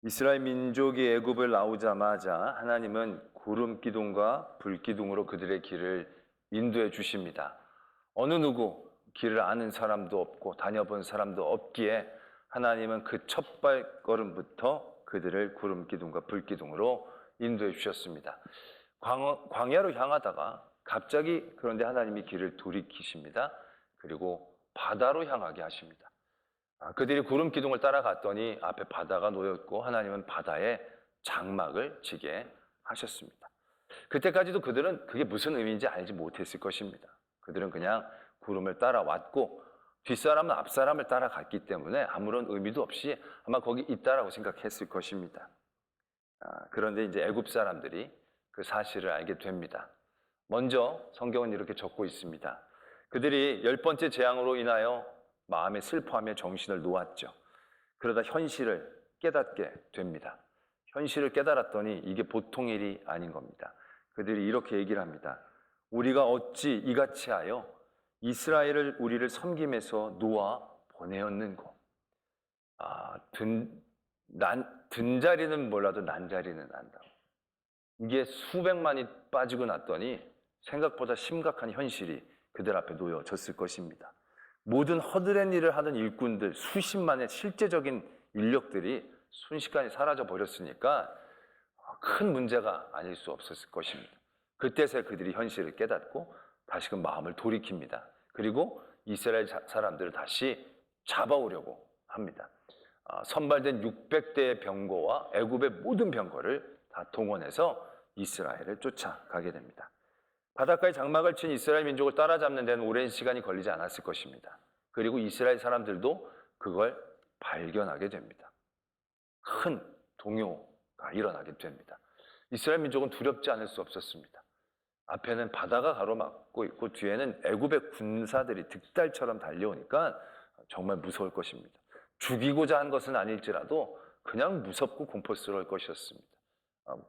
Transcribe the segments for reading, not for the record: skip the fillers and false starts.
이스라엘 민족이 애굽을 나오자마자 하나님은 구름 기둥과 불 기둥으로 그들의 길을 인도해 주십니다. 어느 누구 길을 아는 사람도 없고 다녀본 사람도 없기에 하나님은 그 첫 발걸음부터 그들을 구름 기둥과 불 기둥으로 인도해 주셨습니다. 광야로 향하다가 갑자기 그런데 하나님이 길을 돌이키십니다. 그리고 바다로 향하게 하십니다. 그들이 구름 기둥을 따라갔더니 앞에 바다가 놓였고 하나님은 바다에 장막을 치게 하셨습니다. 그때까지도 그들은 그게 무슨 의미인지 알지 못했을 것입니다. 그들은 그냥 구름을 따라왔고 뒷사람은 앞사람을 따라갔기 때문에 아무런 의미도 없이 아마 거기 있다라고 생각했을 것입니다. 그런데 이제 애굽 사람들이 그 사실을 알게 됩니다. 먼저 성경은 이렇게 적고 있습니다. 그들이 10번째 재앙으로 인하여 마음에 슬퍼하며 정신을 놓았죠. 그러다 현실을 깨닫게 됩니다. 현실을 깨달았더니 이게 보통 일이 아닌 겁니다. 그들이 이렇게 얘기를 합니다. 우리가 어찌 이같이 하여 이스라엘을 우리를 섬김에서 놓아 보내었는고. 든 자리는 몰라도 난 자리는 안다. 이게 수백만이 빠지고 났더니 생각보다 심각한 현실이 그들 앞에 놓여졌을 것입니다. 모든 허드렛 일을 하던 일꾼들 수십만의 실제적인 인력들이 순식간에 사라져 버렸으니까 큰 문제가 아닐 수 없었을 것입니다. 그때서야 그들이 현실을 깨닫고 다시금 마음을 돌이킵니다. 그리고 이스라엘 사람들을 다시 잡아오려고 합니다. 선발된 600대의 병거와 애굽의 모든 병거를 다 동원해서 이스라엘을 쫓아가게 됩니다. 바닷가에 장막을 친 이스라엘 민족을 따라잡는 데는 오랜 시간이 걸리지 않았을 것입니다. 그리고 이스라엘 사람들도 그걸 발견하게 됩니다. 큰 동요가 일어나게 됩니다. 이스라엘 민족은 두렵지 않을 수 없었습니다. 앞에는 바다가 가로막고 있고 뒤에는 애굽의 군사들이 득달처럼 달려오니까 정말 무서울 것입니다. 죽이고자 한 것은 아닐지라도 그냥 무섭고 공포스러울 것이었습니다.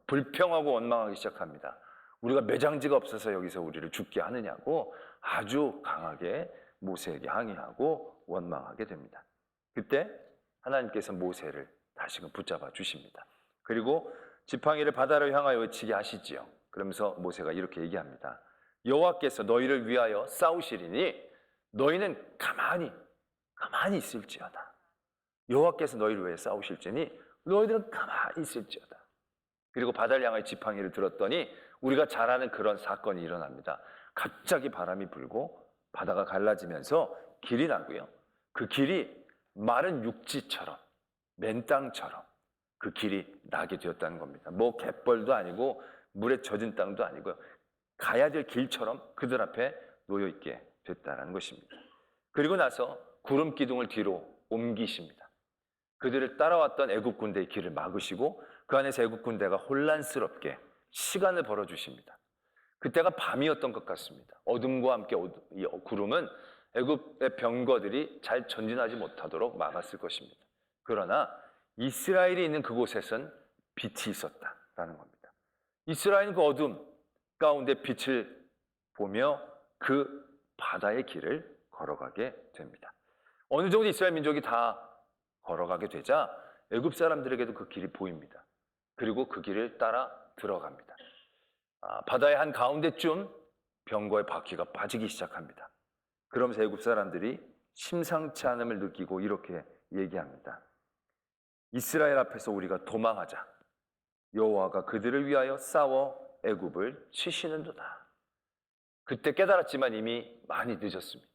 불평하고 원망하기 시작합니다. 우리가 매장지가 없어서 여기서 우리를 죽게 하느냐고 아주 강하게 모세에게 항의하고 원망하게 됩니다. 그때 하나님께서 모세를 다시금 붙잡아 주십니다. 그리고 지팡이를 바다를 향하여 외치게 하시지요. 그러면서 모세가 이렇게 얘기합니다. 여호와께서 너희를 위하여 싸우시리니 너희는 가만히 있을지어다. 여호와께서 너희를 위해 싸우실지니 너희들은 가만히 있을지어다. 그리고 바다를 향하여 지팡이를 들었더니 우리가 잘 아는 그런 사건이 일어납니다. 갑자기 바람이 불고 바다가 갈라지면서 길이 나고요. 그 길이 마른 육지처럼 맨 땅처럼 그 길이 나게 되었다는 겁니다. 뭐 갯벌도 아니고 물에 젖은 땅도 아니고요. 가야 될 길처럼 그들 앞에 놓여 있게 됐다는 것입니다. 그리고 나서 구름 기둥을 뒤로 옮기십니다. 그들을 따라왔던 애굽 군대의 길을 막으시고 그 안에서 애굽 군대가 혼란스럽게 시간을 벌어주십니다. 그때가 밤이었던 것 같습니다. 어둠과 함께 이 구름은 애굽의 병거들이 잘 전진하지 못하도록 막았을 것입니다. 그러나 이스라엘이 있는 그곳에선 빛이 있었다라는 겁니다. 이스라엘은 그 어둠 가운데 빛을 보며 그 바다의 길을 걸어가게 됩니다. 어느 정도 이스라엘 민족이 다 걸어가게 되자 애굽 사람들에게도 그 길이 보입니다. 그리고 그 길을 따라 들어갑니다. 바다의 한 가운데쯤 병거의 바퀴가 빠지기 시작합니다. 그러면서 애굽 사람들이 심상치 않음을 느끼고 이렇게 얘기합니다. 이스라엘 앞에서 우리가 도망하자. 여호와가 그들을 위하여 싸워 애굽을 치시는도다. 그때 깨달았지만 이미 많이 늦었습니다.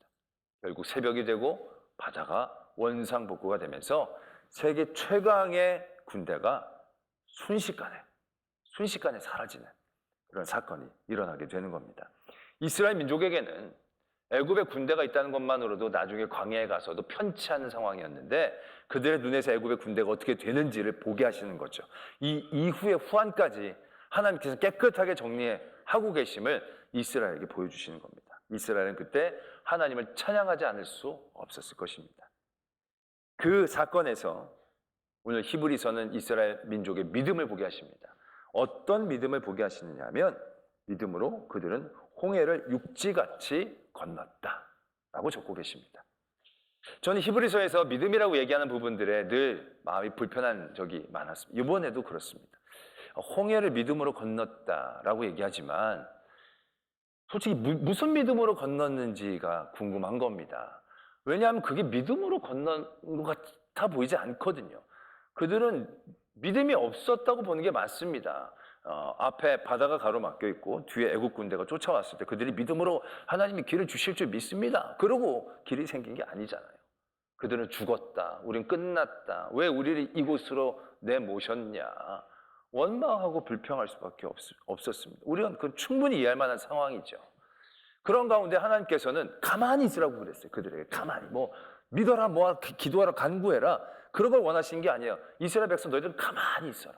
결국 새벽이 되고 바다가 원상복구가 되면서 세계 최강의 군대가 순식간에 사라지는 그런 사건이 일어나게 되는 겁니다. 이스라엘 민족에게는 애굽의 군대가 있다는 것만으로도 나중에 광야에 가서도 편치 않은 상황이었는데 그들의 눈에서 애굽의 군대가 어떻게 되는지를 보게 하시는 거죠. 이 이후의 후환까지 하나님께서 깨끗하게 정리하고 계심을 이스라엘에게 보여주시는 겁니다. 이스라엘은 그때 하나님을 찬양하지 않을 수 없었을 것입니다. 그 사건에서 오늘 히브리서는 이스라엘 민족의 믿음을 보게 하십니다. 어떤 믿음을 보게 하시느냐 하면 믿음으로 그들은 홍해를 육지같이 건넜다라고 적고 계십니다. 저는 히브리서에서 믿음이라고 얘기하는 부분들에 늘 마음이 불편한 적이 많았습니다. 이번에도 그렇습니다. 홍해를 믿음으로 건넜다라고 얘기하지만 솔직히 무슨 믿음으로 건넜는지가 궁금한 겁니다. 왜냐하면 그게 믿음으로 건넌 것 같아 보이지 않거든요. 그들은 믿음이 없었다고 보는 게 맞습니다. 앞에 바다가 가로막혀 있고 뒤에 애국 군대가 쫓아왔을 때 그들이 믿음으로 하나님이 길을 주실 줄 믿습니다. 그러고 길이 생긴 게 아니잖아요. 그들은 죽었다. 우린 끝났다. 왜 우리를 이곳으로 내모셨냐. 원망하고 불평할 수밖에 없었습니다. 우리는 그건 충분히 이해할 만한 상황이죠. 그런 가운데 하나님께서는 가만히 있으라고 그랬어요. 그들에게 가만히 믿어라, 기도하라, 간구해라. 그런 걸 원하시는 게 아니에요. 이스라엘 백성 너희들은 가만히 있어라.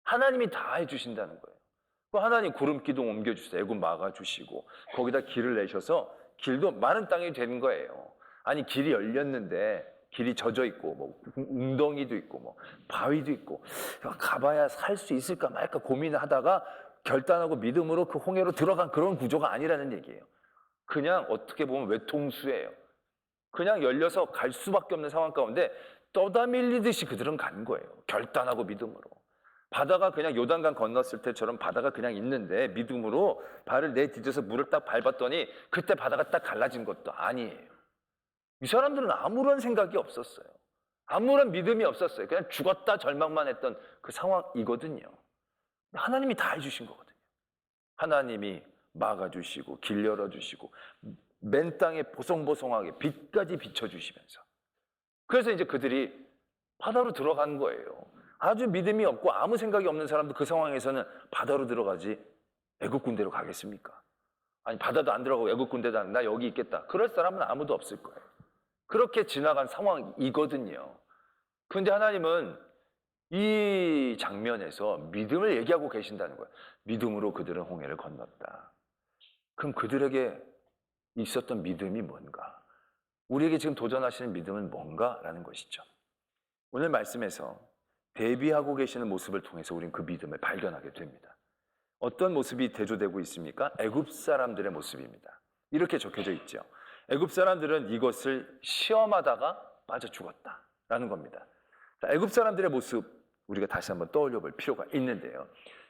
하나님이 다 해주신다는 거예요. 하나님 구름 기둥 옮겨주세요. 애굽 막아주시고 거기다 길을 내셔서 길도 마른 땅이 되는 거예요. 아니 길이 열렸는데 길이 젖어 있고 웅덩이도 있고 바위도 있고 가봐야 살 수 있을까 말까 고민을 하다가 결단하고 믿음으로 그 홍해로 들어간 그런 구조가 아니라는 얘기예요. 그냥 어떻게 보면 외통수예요. 그냥 열려서 갈 수밖에 없는 상황 가운데 떠다밀리듯이 그들은 간 거예요. 결단하고 믿음으로. 바다가 그냥 요단강 건넜을 때처럼 바다가 그냥 있는데 믿음으로 발을 내디뎌서 물을 딱 밟았더니 그때 바다가 딱 갈라진 것도 아니에요. 이 사람들은 아무런 생각이 없었어요. 아무런 믿음이 없었어요. 그냥 죽었다 절망만 했던 그 상황이거든요. 하나님이 다 해주신 거거든요. 하나님이 막아주시고 길 열어주시고 맨 땅에 보송보송하게 빛까지 비춰주시면서 그래서 이제 그들이 바다로 들어간 거예요. 아주 믿음이 없고 아무 생각이 없는 사람도 그 상황에서는 바다로 들어가지 애국 군대로 가겠습니까? 아니 바다도 안 들어가고 애국 군대도 나 여기 있겠다. 그럴 사람은 아무도 없을 거예요. 그렇게 지나간 상황이거든요. 그런데 하나님은 이 장면에서 믿음을 얘기하고 계신다는 거예요. 믿음으로 그들은 홍해를 건넜다. 그럼 그들에게 있었던 믿음이 뭔가? 우리에게 지금 도전하시는 믿음은 뭔가라는 것이죠. 오늘 말씀에서 대비하고 계시는 모습을 통해서 우리는 그 믿음을 발견하게 됩니다. 어떤 모습이 대조되고 있습니까? 애굽 사람들의 모습입니다. 이렇게 적혀져 있죠. 애굽 사람들은 이것을 시험하다가 빠져 죽었다라는 겁니다. 애굽 사람들의 모습 우리가 다시 한번 떠올려 볼 필요가 있는데요.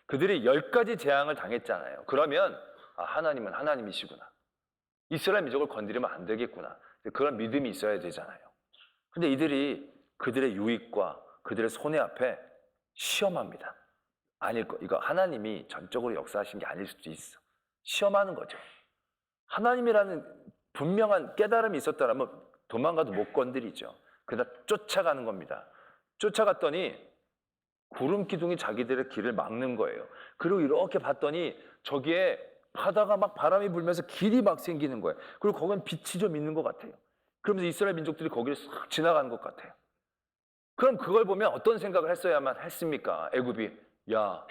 그들이 10가지 재앙을 당했잖아요. 그러면 하나님은 하나님이시구나. 이스라엘 민족을 건드리면 안 되겠구나. 그런 믿음이 있어야 되잖아요. 근데 이들이 그들의 유익과 그들의 손해 앞에 시험합니다. 아닐 거. 이거 하나님이 전적으로 역사하신 게 아닐 수도 있어. 시험하는 거죠. 하나님이라는 분명한 깨달음이 있었다면 도망가도 못 건드리죠. 그러다 쫓아가는 겁니다. 쫓아갔더니 구름 기둥이 자기들의 길을 막는 거예요. 그리고 이렇게 봤더니 저기에 바다가 막 바람이 불면서 길이 막 생기는 거예요. 그리고 거기는 빛이 좀 있는 것 같아요. 그러면서 이스라엘 민족들이 거기를 싹 지나가는 것 같아요. 그럼 그걸 보면 어떤 생각을 했어야만 했습니까? 애굽이 야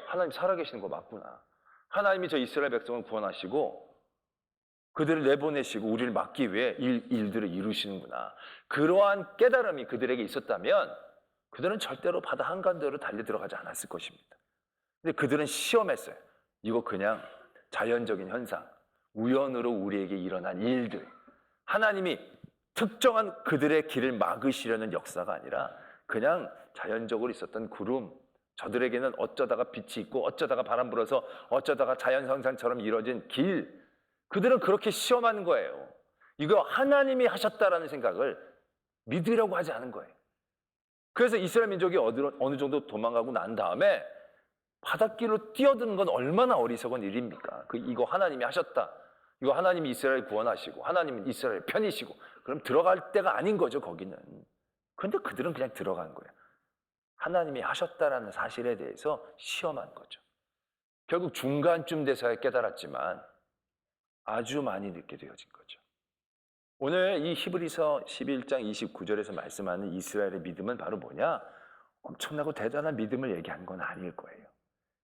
하나님 살아계시는 거 맞구나. 하나님이 저 이스라엘 백성을 구원하시고 그들을 내보내시고 우리를 막기 위해 일들을 이루시는구나. 그러한 깨달음이 그들에게 있었다면 그들은 절대로 바다 한가운데로 달려 들어가지 않았을 것입니다. 근데 그들은 시험했어요. 이거 그냥 자연적인 현상, 우연으로 우리에게 일어난 일들. 하나님이 특정한 그들의 길을 막으시려는 역사가 아니라 그냥 자연적으로 있었던 구름, 저들에게는 어쩌다가 빛이 있고 어쩌다가 바람 불어서 어쩌다가 자연현상처럼 이루어진 길, 그들은 그렇게 시험하는 거예요. 이거 하나님이 하셨다라는 생각을 믿으려고 하지 않은 거예요. 그래서 이스라엘 민족이 어느 정도 도망가고 난 다음에 바닷길로 뛰어드는 건 얼마나 어리석은 일입니까? 이거 하나님이 하셨다. 이거 하나님이 이스라엘 구원하시고 하나님은 이스라엘 편이시고 그럼 들어갈 때가 아닌 거죠, 거기는. 그런데 그들은 그냥 들어간 거예요. 하나님이 하셨다라는 사실에 대해서 시험한 거죠. 결국 중간쯤 돼서야 깨달았지만 아주 많이 늦게 되어진 거죠. 오늘 이 히브리서 11장 29절에서 말씀하는 이스라엘의 믿음은 바로 뭐냐? 엄청나고 대단한 믿음을 얘기한 건 아닐 거예요.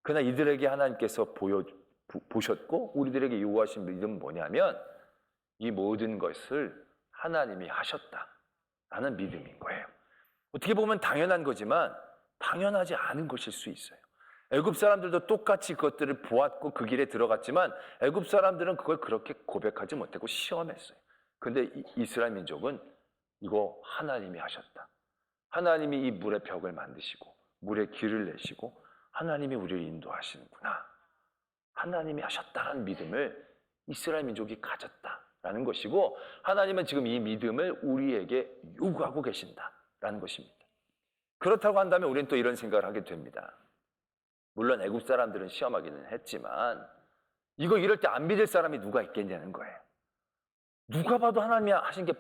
그러나 이들에게 하나님께서 보셨고 우리들에게 요구하신 믿음은 뭐냐면 이 모든 것을 하나님이 하셨다라는 믿음인 거예요. 어떻게 보면 당연한 거지만 당연하지 않은 것일 수 있어요. 애굽 사람들도 똑같이 그것들을 보았고 그 길에 들어갔지만 애굽 사람들은 그걸 그렇게 고백하지 못하고 시험했어요. 근데 이스라엘 민족은 이거 하나님이 하셨다. 하나님이 이 물의 벽을 만드시고 물의 길을 내시고 하나님이 우리를 인도하시는구나. 하나님이 하셨다는 믿음을 이스라엘 민족이 가졌다라는 것이고, 하나님은 지금 이 믿음을 우리에게 요구하고 계신다라는 것입니다. 그렇다고 한다면 우리는 또 이런 생각을 하게 됩니다. 물론 애굽 사람들은 시험하기는 했지만 이거 이럴 때 안 믿을 사람이 누가 있겠냐는 거예요. 누가 봐도 하나님이 하신 게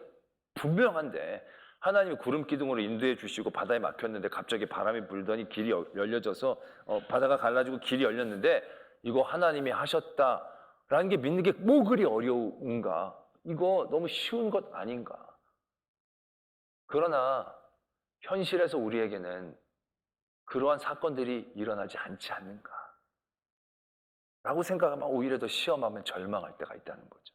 분명한데, 하나님이 구름 기둥으로 인도해 주시고 바다에 막혔는데 갑자기 바람이 불더니 길이 열려져서 바다가 갈라지고 길이 열렸는데 이거 하나님이 하셨다라는 게 믿는 게 뭐 그리 어려운가? 이거 너무 쉬운 것 아닌가? 그러나 현실에서 우리에게는 그러한 사건들이 일어나지 않지 않는가? 라고 생각하면 오히려 더 시험하면 절망할 때가 있다는 거죠.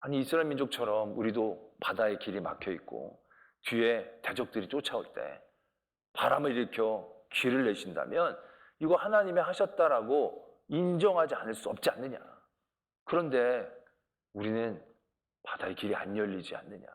아니, 이스라엘 민족처럼 우리도 바다에 길이 막혀 있고 뒤에 대적들이 쫓아올 때 바람을 일으켜 길을 내신다면 이거 하나님이 하셨다라고 인정하지 않을 수 없지 않느냐. 그런데 우리는 바다의 길이 안 열리지 않느냐.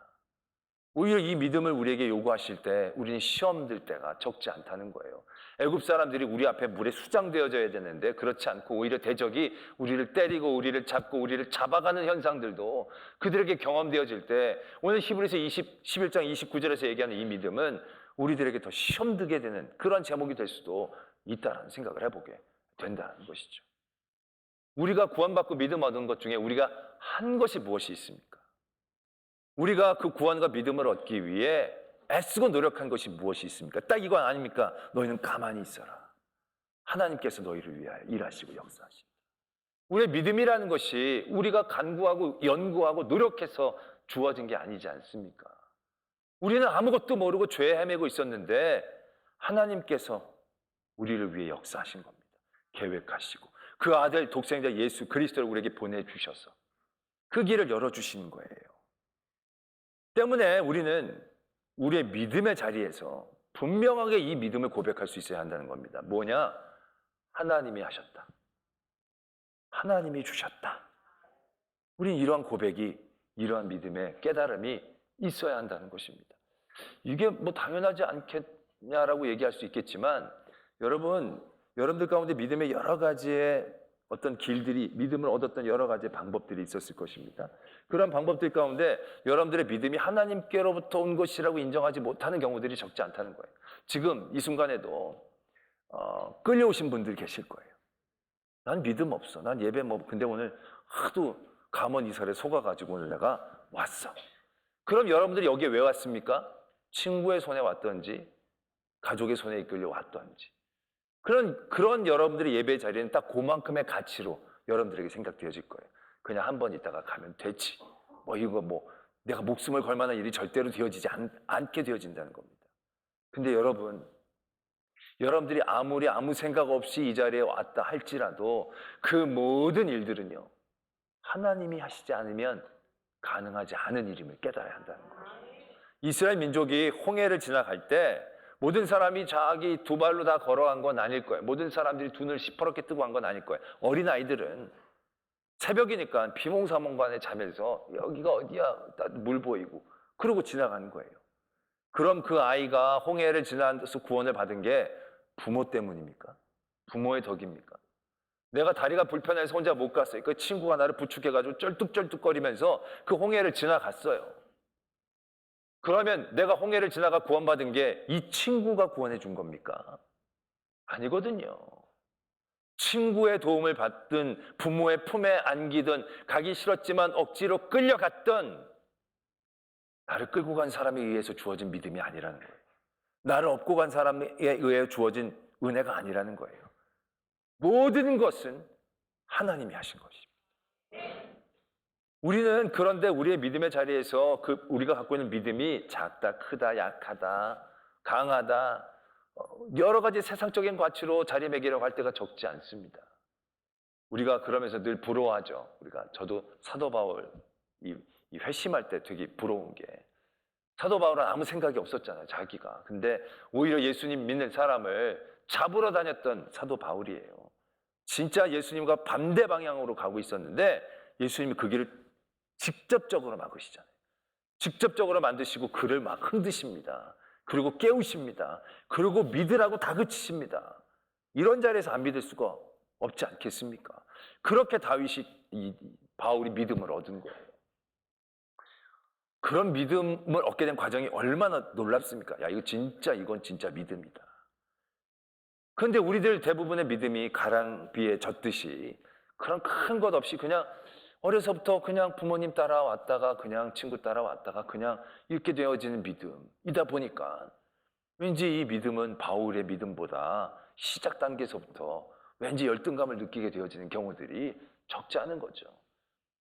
오히려 이 믿음을 우리에게 요구하실 때 우리는 시험 들 때가 적지 않다는 거예요. 애굽 사람들이 우리 앞에 물에 수장되어져야 되는데 그렇지 않고 오히려 대적이 우리를 때리고 우리를 잡고 우리를 잡아가는 현상들도 그들에게 경험되어질 때, 오늘 히브리서 11장 29절에서 얘기하는 이 믿음은 우리들에게 더 시험 들게 되는 그런 제목이 될 수도 있다는 생각을 해보게 된다는 것이죠. 우리가 구원받고 믿음 얻은 것 중에 우리가 한 것이 무엇이 있습니까? 우리가 그 구원과 믿음을 얻기 위해 애쓰고 노력한 것이 무엇이 있습니까? 딱 이거 아닙니까? 너희는 가만히 있어라. 하나님께서 너희를 위하여 일하시고 역사하신다. 우리의 믿음이라는 것이 우리가 간구하고 연구하고 노력해서 주어진 게 아니지 않습니까? 우리는 아무것도 모르고 죄에 헤매고 있었는데 하나님께서 우리를 위해 역사하신 겁니다. 계획하시고 그 아들 독생자 예수 그리스도를 우리에게 보내주셔서 그 길을 열어주신 거예요. 때문에 우리는 우리의 믿음의 자리에서 분명하게 이 믿음을 고백할 수 있어야 한다는 겁니다. 뭐냐? 하나님이 하셨다. 하나님이 주셨다. 우리는 이러한 고백이, 이러한 믿음의 깨달음이 있어야 한다는 것입니다. 이게 뭐 당연하지 않겠냐라고 얘기할 수 있겠지만, 여러분들 가운데 믿음의 여러 가지의 어떤 길들이, 믿음을 얻었던 여러 가지의 방법들이 있었을 것입니다. 그런 방법들 가운데 여러분들의 믿음이 하나님께로부터 온 것이라고 인정하지 못하는 경우들이 적지 않다는 거예요. 지금 이 순간에도 끌려오신 분들 계실 거예요. 난 믿음 없어. 난 예배 근데 오늘 하도 감언 이설에 속아가지고 오늘 내가 왔어. 그럼 여러분들이 여기에 왜 왔습니까? 친구의 손에 왔던지 가족의 손에 이끌려 왔던지, 그런 여러분들의 예배 자리는 딱 그만큼의 가치로 여러분들에게 생각되어질 거예요. 그냥 한 번 있다가 가면 되지. 내가 목숨을 걸 만한 일이 절대로 되어지지 않게 되어진다는 겁니다. 근데 여러분들이 아무리 아무 생각 없이 이 자리에 왔다 할지라도 그 모든 일들은요, 하나님이 하시지 않으면 가능하지 않은 일임을 깨달아야 한다는 거예요. 이스라엘 민족이 홍해를 지나갈 때 모든 사람이 자기 두 발로 다 걸어간 건 아닐 거예요. 모든 사람들이 두 눈을 시퍼렇게 뜨고 한 건 아닐 거예요. 어린아이들은 새벽이니까 비몽사몽간에 자면서 여기가 어디야? 물 보이고 그러고 지나가는 거예요. 그럼 그 아이가 홍해를 지나서 구원을 받은 게 부모 때문입니까? 부모의 덕입니까? 내가 다리가 불편해서 혼자 못 갔어요. 그 친구가 나를 부축해가지고 쩔뚝쩔뚝거리면서 그 홍해를 지나갔어요. 그러면 내가 홍해를 지나가 구원받은 게 이 친구가 구원해 준 겁니까? 아니거든요. 친구의 도움을 받든 부모의 품에 안기든 가기 싫었지만 억지로 끌려갔던, 나를 끌고 간 사람에 의해서 주어진 믿음이 아니라는 거예요. 나를 업고 간 사람에 의해 주어진 은혜가 아니라는 거예요. 모든 것은 하나님이 하신 것입니다. 우리는 그런데 우리의 믿음의 자리에서 우리가 갖고 있는 믿음이 작다, 크다, 약하다, 강하다, 여러 가지 세상적인 가치로 자리매기라고 할 때가 적지 않습니다. 우리가 그러면서 늘 부러워하죠. 저도 사도 바울 이 회심할 때 되게 부러운 게, 사도 바울은 아무 생각이 없었잖아요, 자기가. 근데 오히려 예수님 믿는 사람을 잡으러 다녔던 사도 바울이에요. 진짜 예수님과 반대 방향으로 가고 있었는데 예수님이 그 길을 직접적으로 막으시잖아요. 직접적으로 만드시고 그를 막 흔드십니다. 그리고 깨우십니다. 그리고 믿으라고 다그치십니다. 이런 자리에서 안 믿을 수가 없지 않겠습니까? 그렇게 바울이 믿음을 얻은 거예요. 그런 믿음을 얻게 된 과정이 얼마나 놀랍습니까? 야, 이건 진짜 믿음이다. 그런데 우리들 대부분의 믿음이 가랑비에 젖듯이 그런 큰 것 없이 그냥 어려서부터 그냥 부모님 따라왔다가 그냥 친구 따라왔다가 그냥 이렇게 되어지는 믿음이다 보니까 왠지 이 믿음은 바울의 믿음보다 시작 단계에서부터 왠지 열등감을 느끼게 되어지는 경우들이 적지 않은 거죠.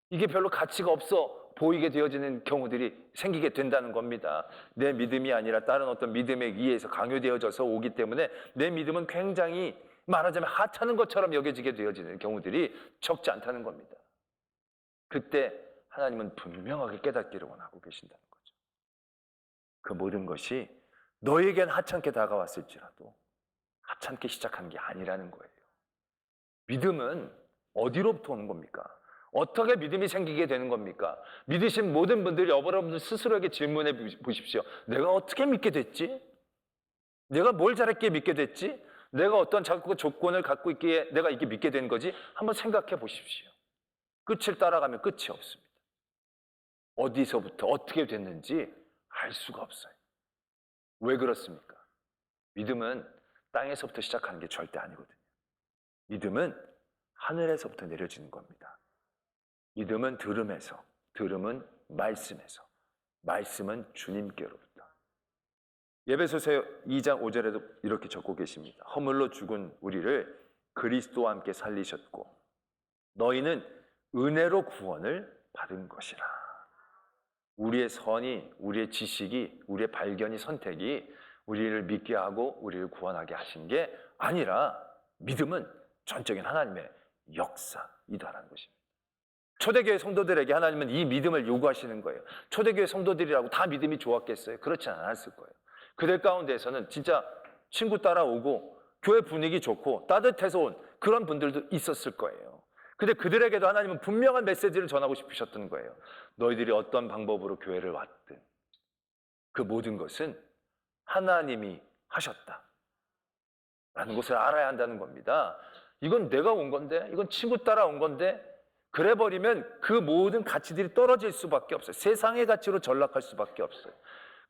이게 별로 가치가 없어 보이게 되어지는 경우들이 생기게 된다는 겁니다. 내 믿음이 아니라 다른 어떤 믿음에 의해서 강요되어져서 오기 때문에 내 믿음은 굉장히 말하자면 하찮은 것처럼 여겨지게 되어지는 경우들이 적지 않다는 겁니다. 그때 하나님은 분명하게 깨닫기를 원하고 계신다는 거죠. 그 모든 것이 너에겐 하찮게 다가왔을지라도 하찮게 시작한 게 아니라는 거예요. 믿음은 어디로부터 오는 겁니까? 어떻게 믿음이 생기게 되는 겁니까? 믿으신 모든 분들이 여러분들 스스로에게 질문해 보십시오. 내가 어떻게 믿게 됐지? 내가 뭘 잘했기에 믿게 됐지? 내가 어떤 자꾸 조건을 갖고 있기에 내가 이게 믿게 된 거지? 한번 생각해 보십시오. 끝을 따라가면 끝이 없습니다. 어디서부터 어떻게 됐는지 알 수가 없어요. 왜 그렇습니까? 믿음은 땅에서부터 시작하는 게 절대 아니거든요. 믿음은 하늘에서부터 내려지는 겁니다. 믿음은 들음에서, 들음은 말씀에서, 말씀은 주님께로부터. 에베소서 2장 5절에도 이렇게 적고 계십니다. 허물로 죽은 우리를 그리스도와 함께 살리셨고 너희는 은혜로 구원을 받은 것이라. 우리의 선이, 우리의 지식이, 우리의 발견이, 선택이 우리를 믿게 하고 우리를 구원하게 하신 게 아니라 믿음은 전적인 하나님의 역사이다라는 것입니다. 초대교회 성도들에게 하나님은 이 믿음을 요구하시는 거예요. 초대교회 성도들이라고 다 믿음이 좋았겠어요? 그렇지 않았을 거예요. 그들 가운데에서는 진짜 친구 따라오고 교회 분위기 좋고 따뜻해서 온 그런 분들도 있었을 거예요. 근데 그들에게도 하나님은 분명한 메시지를 전하고 싶으셨던 거예요. 너희들이 어떤 방법으로 교회를 왔든 그 모든 것은 하나님이 하셨다 라는 것을 알아야 한다는 겁니다. 이건 내가 온 건데, 이건 친구 따라 온 건데 그래 버리면 그 모든 가치들이 떨어질 수밖에 없어요. 세상의 가치로 전락할 수밖에 없어요.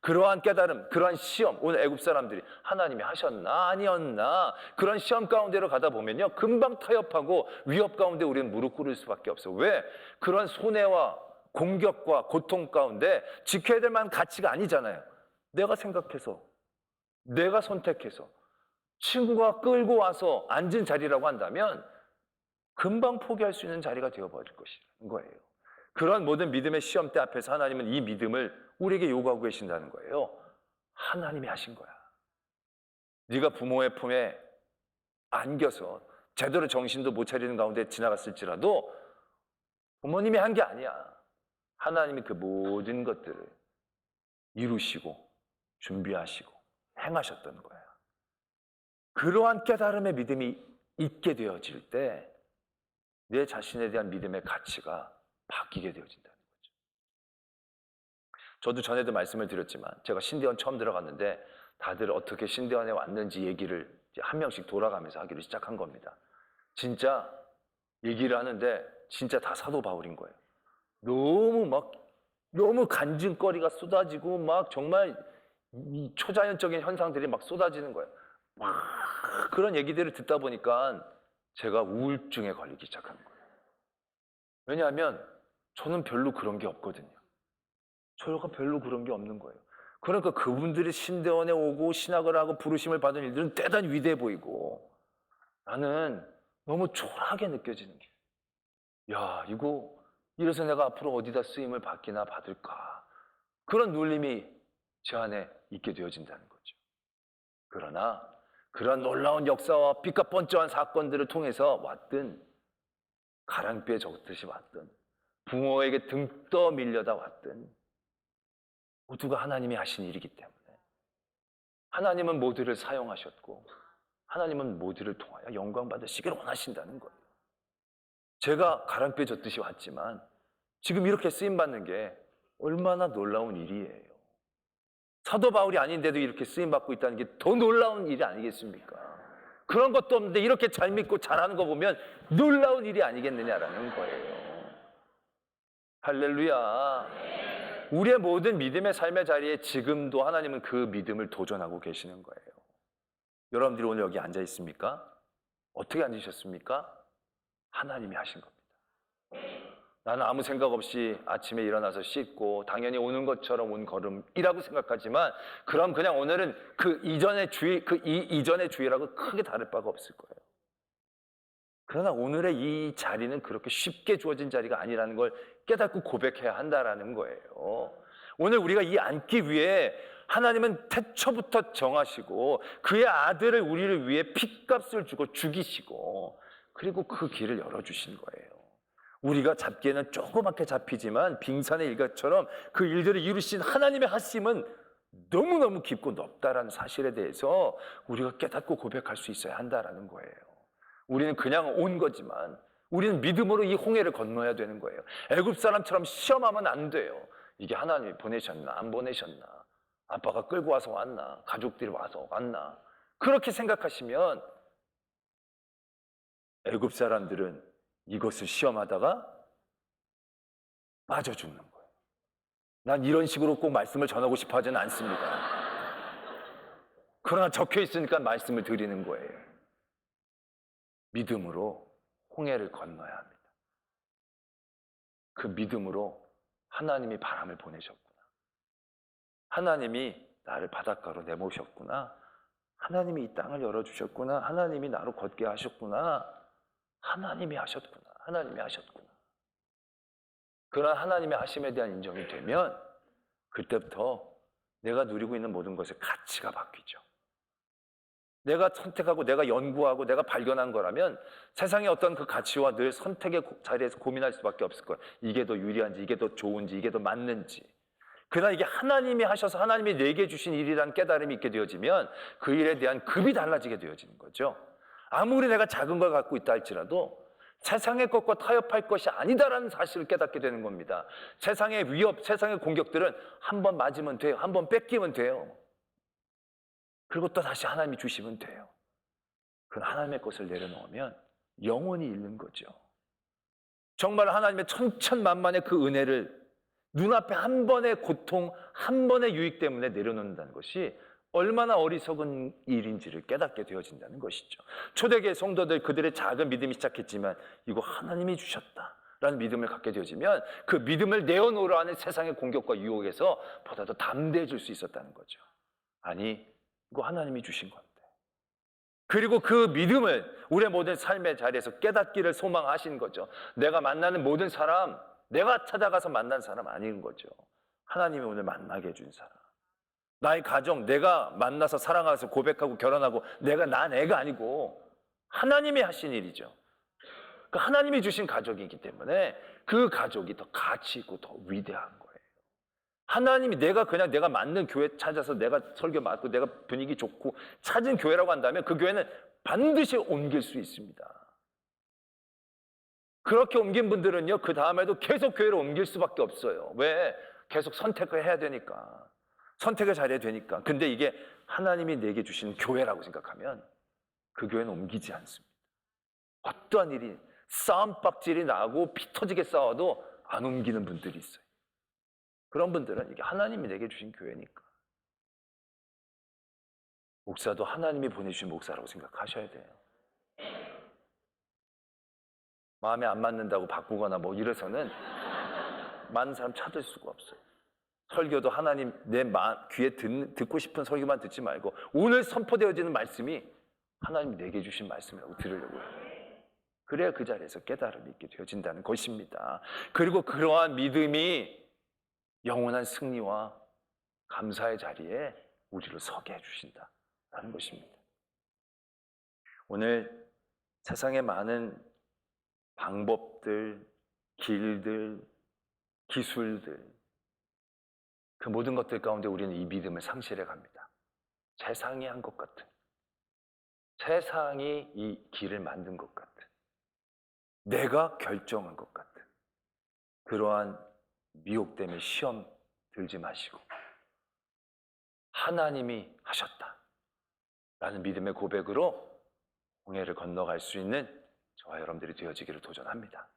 그러한 깨달음, 그러한 시험, 오늘 애굽 사람들이 하나님이 하셨나 아니었나 그런 시험 가운데로 가다 보면요 금방 타협하고 위협 가운데 우리는 무릎 꿇을 수밖에 없어요. 왜? 그런 손해와 공격과 고통 가운데 지켜야 될 만한 가치가 아니잖아요. 내가 생각해서, 내가 선택해서 친구가 끌고 와서 앉은 자리라고 한다면 금방 포기할 수 있는 자리가 되어버릴 것이라는 거예요. 그런 모든 믿음의 시험대 앞에서 하나님은 이 믿음을 우리에게 요구하고 계신다는 거예요. 하나님이 하신 거야. 네가 부모의 품에 안겨서 제대로 정신도 못 차리는 가운데 지나갔을지라도 부모님이 한 게 아니야. 하나님이 그 모든 것들을 이루시고 준비하시고 행하셨던 거야. 그러한 깨달음의 믿음이 있게 되어질 때 내 자신에 대한 믿음의 가치가 바뀌게 되어진다는 거죠. 저도 전에도 말씀을 드렸지만 제가 신대원 처음 들어갔는데 다들 어떻게 신대원에 왔는지 얘기를 한 명씩 돌아가면서 하기로 시작한 겁니다. 진짜 얘기를 하는데 진짜 다 사도 바울인 거예요. 너무 간증거리가 쏟아지고 막 정말 이 초자연적인 현상들이 막 쏟아지는 거예요. 막 그런 얘기들을 듣다 보니까 제가 우울증에 걸리기 시작한 거예요. 왜냐하면 저는 별로 그런 게 없거든요. 저가 별로 그런 게 없는 거예요. 그러니까 그분들이 신대원에 오고 신학을 하고 부르심을 받은 일들은 대단히 위대해 보이고 나는 너무 초라하게 느껴지는 게 야, 이래서 내가 앞으로 어디다 쓰임을 받기나 받을까 그런 눌림이 제 안에 있게 되어진다는 거죠. 그러나 그런 놀라운 역사와 빛깔번쩍한 사건들을 통해서 왔든 가랑비에 젖듯이 왔든 부모에게 등 떠 밀려다 왔든 모두가 하나님이 하신 일이기 때문에 하나님은 모두를 사용하셨고 하나님은 모두를 통하여 영광 받으시기를 원하신다는 거예요. 제가 가랑비에 젖듯이 왔지만 지금 이렇게 쓰임받는 게 얼마나 놀라운 일이에요. 사도 바울이 아닌데도 이렇게 쓰임받고 있다는 게 더 놀라운 일이 아니겠습니까? 그런 것도 없는데 이렇게 잘 믿고 잘하는 거 보면 놀라운 일이 아니겠느냐라는 거예요. 할렐루야. 우리의 모든 믿음의 삶의 자리에 지금도 하나님은 그 믿음을 도전하고 계시는 거예요. 여러분들이 오늘 여기 앉아 있습니까? 어떻게 앉으셨습니까? 하나님이 하신 겁니다. 나는 아무 생각 없이 아침에 일어나서 씻고 당연히 오는 것처럼 온 걸음이라고 생각하지만 그럼 그냥 오늘은 그 이전의 주일하고 크게 다를 바가 없을 거예요. 그러나 오늘의 이 자리는 그렇게 쉽게 주어진 자리가 아니라는 걸 깨닫고 고백해야 한다라는 거예요. 오늘 우리가 이 앉기 위해 하나님은 태초부터 정하시고 그의 아들을 우리를 위해 핏값을 주고 죽이시고 그리고 그 길을 열어주신 거예요. 우리가 잡기에는 조그맣게 잡히지만 빙산의 일각처럼 그 일들을 이루신 하나님의 하심은 너무너무 깊고 넓다라는 사실에 대해서 우리가 깨닫고 고백할 수 있어야 한다라는 거예요. 우리는 그냥 온 거지만 우리는 믿음으로 이 홍해를 건너야 되는 거예요. 애굽 사람처럼 시험하면 안 돼요. 이게 하나님이 보내셨나 안 보내셨나, 아빠가 끌고 와서 왔나, 가족들이 와서 왔나, 그렇게 생각하시면 애굽 사람들은 이것을 시험하다가 빠져 죽는 거예요. 난 이런 식으로 꼭 말씀을 전하고 싶어 하지는 않습니다. 그러나 적혀 있으니까 말씀을 드리는 거예요. 믿음으로 홍해를 건너야 합니다. 그 믿음으로 하나님이 바람을 보내셨구나. 하나님이 나를 바닷가로 내모셨구나. 하나님이 이 땅을 열어주셨구나. 하나님이 나로 걷게 하셨구나. 하나님이 하셨구나. 하나님이 하셨구나. 그러나 하나님의 하심에 대한 인정이 되면 그때부터 내가 누리고 있는 모든 것의 가치가 바뀌죠. 내가 선택하고 내가 연구하고 내가 발견한 거라면 세상의 어떤 그 가치와 늘 선택의 자리에서 고민할 수밖에 없을 거예요. 이게 더 유리한지, 이게 더 좋은지, 이게 더 맞는지. 그러나 이게 하나님이 하셔서 하나님이 내게 주신 일이라는 깨달음이 있게 되어지면 그 일에 대한 급이 달라지게 되어지는 거죠. 아무리 내가 작은 걸 갖고 있다 할지라도 세상의 것과 타협할 것이 아니다라는 사실을 깨닫게 되는 겁니다. 세상의 위협, 세상의 공격들은 한 번 맞으면 돼요. 한 번 뺏기면 돼요. 그리고 또 다시 하나님이 주시면 돼요. 그 하나님의 것을 내려놓으면 영원히 잃는 거죠. 정말 하나님의 천천만만의 그 은혜를 눈앞에 한 번의 고통, 한 번의 유익 때문에 내려놓는다는 것이 얼마나 어리석은 일인지를 깨닫게 되어진다는 것이죠. 초대교회 성도들 그들의 작은 믿음이 시작했지만 이거 하나님이 주셨다라는 믿음을 갖게 되어지면 그 믿음을 내어놓으려 하는 세상의 공격과 유혹에서 보다 더 담대해질 수 있었다는 거죠. 아니, 이거 하나님이 주신 건데. 그리고 그 믿음을 우리의 모든 삶의 자리에서 깨닫기를 소망하신 거죠. 내가 만나는 모든 사람, 내가 찾아가서 만난 사람 아닌 거죠. 하나님이 오늘 만나게 해준 사람. 나의 가정, 내가 만나서 사랑해서 고백하고 결혼하고 내가 난 애가 아니고 하나님이 하신 일이죠. 그 하나님이 주신 가족이기 때문에 그 가족이 더 가치 있고 더 위대한 거예요. 하나님이 내가 맞는 교회 찾아서 내가 설교 맡고 내가 분위기 좋고 찾은 교회라고 한다면 그 교회는 반드시 옮길 수 있습니다. 그렇게 옮긴 분들은요, 그 다음에도 계속 교회를 옮길 수밖에 없어요. 왜? 계속 선택을 해야 되니까. 선택의 자리에 되니까. 근데 이게 하나님이 내게 주신 교회라고 생각하면 그 교회는 옮기지 않습니다. 어떠한 일이 싸움박질이 나고 피 터지게 싸워도 안 옮기는 분들이 있어요. 그런 분들은 이게 하나님이 내게 주신 교회니까. 목사도 하나님이 보내주신 목사라고 생각하셔야 돼요. 마음에 안 맞는다고 바꾸거나 뭐 이래서는 많은 사람 찾을 수가 없어요. 설교도 하나님 내 귀에 듣고 싶은 설교만 듣지 말고 오늘 선포되어지는 말씀이 하나님이 내게 주신 말씀이라고 들으려고 해요. 그래야 그 자리에서 깨달음이 있게 되어진다는 것입니다. 그리고 그러한 믿음이 영원한 승리와 감사의 자리에 우리를 서게 해주신다는 것입니다. 오늘 세상의 많은 방법들, 길들, 기술들, 그 모든 것들 가운데 우리는 이 믿음을 상실해 갑니다. 세상이 한 것 같은, 세상이 이 길을 만든 것 같은, 내가 결정한 것 같은 그러한 미혹됨의 시험 들지 마시고 하나님이 하셨다라는 믿음의 고백으로 홍해를 건너갈 수 있는 저와 여러분들이 되어지기를 도전합니다.